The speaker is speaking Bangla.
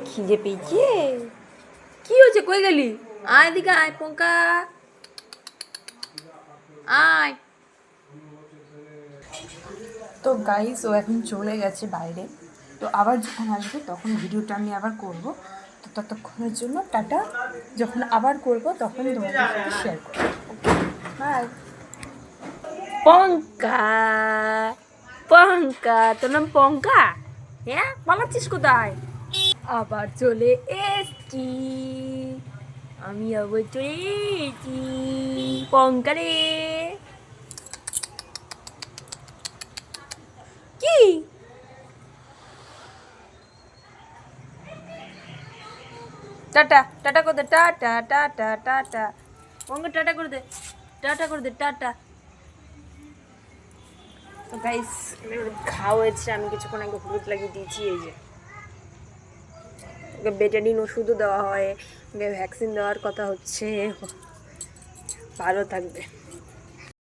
খিদে পেয়েছে। কি হয়েছে, কই গেলি? আয় এদিকে আয় পঙ্কা, আয়। তো গাইস ও এখন চলে গেছে বাইরে, তো আবার যখন আসবে তখন ভিডিওটা আমি আবার করব। তো ততক্ষণের জন্য টাটা, যখন আবার করব তখন তোমাদের সাথে শেয়ার করবো। বাই। পঙ্কা, পঙ্কা, তোর নাম পঙ্কা? হ্যাঁ, পালাচ্ছিস কোথায়? আবার চলে এসছি, আমি আবার চলে এসেছি পঙ্কা রে। কি টাটা, টাটা করে দে, tata tata tata. Panka tata করে দে, টাটা করে দে, টাটা। তো গাইস খাওয়া হয়েছে, আমি কিছুক্ষণ আগে হলুদ লাগিয়ে দিয়েছি। এই যে ওকে বেটাডিন ওষুধও দেওয়া হয়, ওকে ভ্যাকসিন দেওয়ার কথা হচ্ছে। ভালো থাকবে।